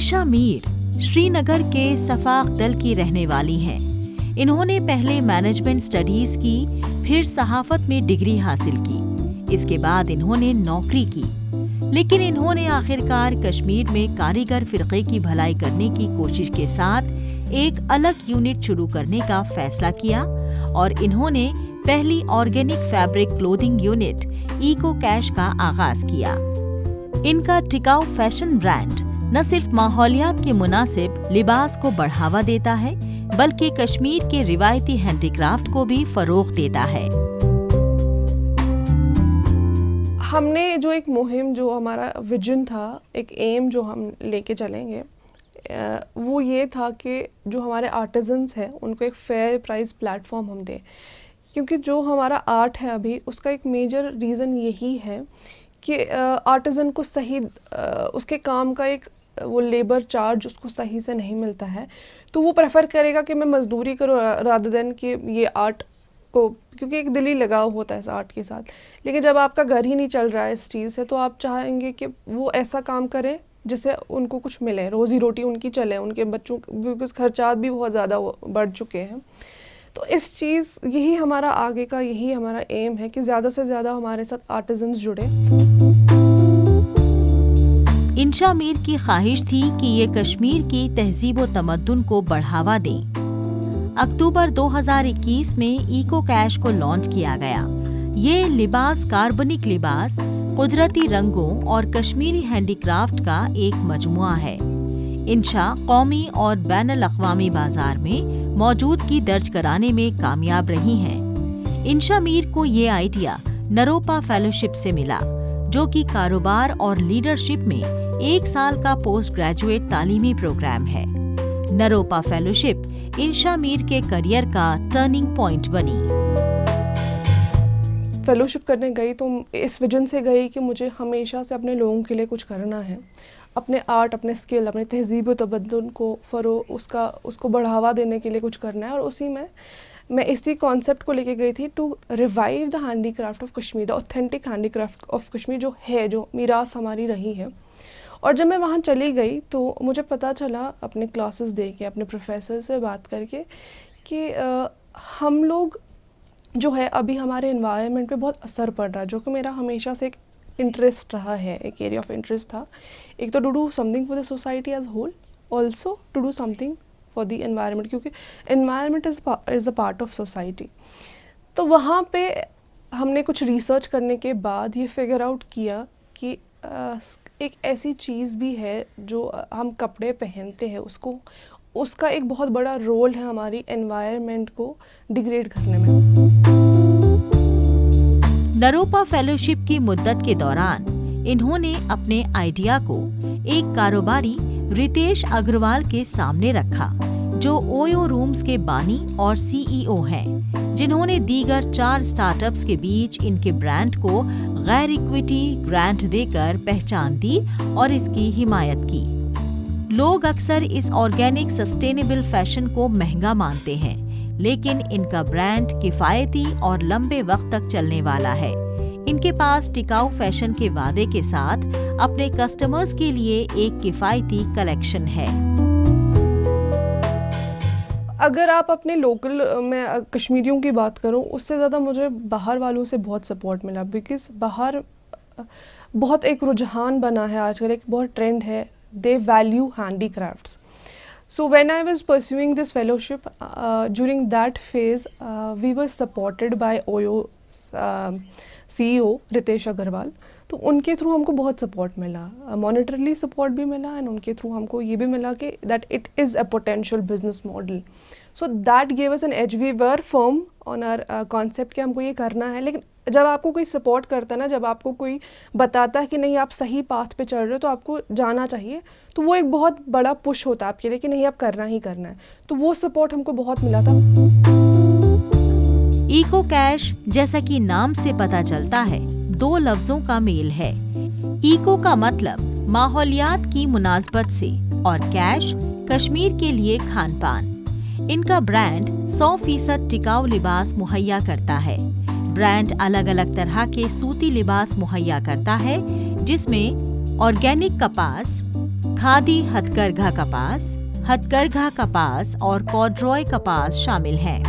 इंशा मीर श्रीनगर के सफाक दल की रहने वाली हैं। इन्होंने पहले मैनेजमेंट स्टडीज की, फिर सहाफत में डिग्री हासिल की। इसके बाद इन्होंने नौकरी की, लेकिन इन्होंने आखिरकार कश्मीर में कारीगर फिरके की भलाई करने की कोशिश के साथ एक अलग यूनिट शुरू करने का फैसला किया और इन्होंने पहली organic fabric clothing unit eco cash का आगाज किया। इनका टिकाऊ फैशन ब्रांड न सिर्फ माहौलियात के मुनासिब लिबास को बढ़ावा देता है, बल्कि कश्मीर के रिवायती हैंडीक्राफ्ट को भी फरोग देता है। हमने जो एक मुहिम, जो हमारा विजन था, एक एम जो हम लेके चलेंगे, वो ये था कि जो हमारे आर्टिजन्स हैं उनको एक फेयर प्राइस प्लेटफॉर्म हम दें, क्योंकि जो हमारा आर्ट है अभी उसका एक मेजर रीज़न यही है कि आर्टिज़न को सही उसके काम का एक वो लेबर चार्ज उसको सही से नहीं मिलता है, तो वो प्रेफर करेगा कि मैं मजदूरी करूँ रादर देन कि ये आर्ट को, क्योंकि एक दिल ही लगाव होता है इस आर्ट के साथ। लेकिन जब आपका घर ही नहीं चल रहा है इस चीज़ से, तो आप चाहेंगे कि वो ऐसा काम करें जिससे उनको कुछ मिले, रोज़ी रोटी उनकी चले, उनके बच्चों क्योंकि खर्चात भी बहुत ज़्यादा बढ़ चुके हैं। तो इस चीज़ यही हमारा आगे का यही हमारा एम है कि ज़्यादा से ज़्यादा हमारे साथ आर्टिजन्स जुड़े। इंशा मीर की ख्वाहिश थी कि ये कश्मीर की तहजीब व तमद्दुन को बढ़ावा दें। अक्टूबर 2021 में इको कैश को लॉन्च किया गया। ये लिबास कार्बनिक लिबास, कुदरती रंगों और कश्मीरी हैंडीक्राफ्ट का एक मजमुआ है। इंशा कौमी और बैनुल-अक़वामी बाजार में मौजूदगी दर्ज कराने में कामयाब रही हैं। इंशा मीर को ये आइडिया नरोपा फेलोशिप से मिला, जो कि कारोबार और लीडरशिप में 1 साल का पोस्ट ग्रेजुएट तालीमी प्रोग्राम है। नरोपा फेलोशिप इंशा मीर के करियर का टर्निंग पॉइंट बनी। फेलोशिप करने गई तो इस विजन से गई कि मुझे हमेशा से अपने लोगों के लिए कुछ करना है, अपने आर्ट, अपने स्किल, अपने तहजीब व तमद्दुन को उसको बढ़ावा देने के लिए कुछ करना है। और उसी में मैं इसी कॉन्सेप्ट को लेके गई थी, to revive the handicraft of Kashmir, the authentic handicraft of Kashmir, जो है, जो मीरास हमारी रही है। और जब मैं वहाँ चली गई तो मुझे पता चला अपने क्लासेस दे के, अपने प्रोफेसर से बात करके, कि हम लोग जो है अभी हमारे एनवायरनमेंट पे बहुत असर पड़ रहा है, जो कि मेरा हमेशा से एक इंटरेस्ट रहा है, एक एरिया ऑफ इंटरेस्ट था। एक तो to do something for the society as whole, also to do something for the environment, क्योंकि environment is a part of society. तो वहाँ पे हमने कुछ रिसर्च करने के बाद ये फिगर आउट किया कि एक ऐसी चीज़ भी है जो हम कपड़े पहनते हैं, उसका एक बहुत बड़ा रोल है हमारी एनवायरनमेंट को डिग्रेड करने में। नरोपा फेलोशिप की मुद्दत के दौरान इन्होंने अपने आइडिया को एक कारोबारी रितेश अग्रवाल के सामने रखा, जो ओयो रूम्स के बानी और सीईओ हैं, जिन्होंने दीगर 4 स्टार्टअप्स के बीच इनके ब्रांड को गैर इक्विटी ग्रांट देकर पहचान दी और इसकी हिमायत की। लोग अक्सर इस ऑर्गेनिक सस्टेनेबल फैशन को महंगा मानते हैं, लेकिन इनका ब्रांड किफायती और लंबे वक्त तक चलने वाला है। इनके पास टिकाऊ फैशन के वादे के साथ अपने कस्टमर्स के लिए एक किफायती कलेक्शन है। अगर आप अपने लोकल में कश्मीरियों की बात करूं, उससे ज़्यादा मुझे बाहर वालों से बहुत सपोर्ट मिला, बिकॉज़ बाहर बहुत एक रुझान बना है आजकल, एक बहुत ट्रेंड है, दे value handicrafts. So when I was pursuing this fellowship, during that phase, we were supported by OYO CEO Ritesh Agarwal. तो उनके थ्रू हमको बहुत सपोर्ट मिला, मॉनेटरली सपोर्ट भी मिला, एंड उनके थ्रू हमको ये भी मिला कि that it is a potential business model. So that gave us an edge. We were firm on our concept कि हमको ये करना है। लेकिन जब आपको कोई सपोर्ट करता है ना, जब आपको कोई बताता है कि नहीं आप सही पाथ पे चल रहे हो, तो आपको जाना चाहिए, तो वो एक बहुत बड़ा पुश होता है आपके लिए कि नहीं आप करना ही करना है। तो वो सपोर्ट हमको बहुत मिला था। इको कैश, जैसा कि नाम से पता चलता है, 2 लफ्जों का मेल है। इको का मतलब माहौलियात की मुनासबत से और कैश कश्मीर के लिए खान पान। इनका ब्रांड 100% टिकाऊ लिबास मुहैया करता है। ब्रांड अलग अलग तरह के सूती लिबास मुहैया करता है, जिसमें ऑर्गेनिक कपास, खादी हथकरघा कपास, हथकरघा कपास और कॉर्डरॉय कपास शामिल हैं।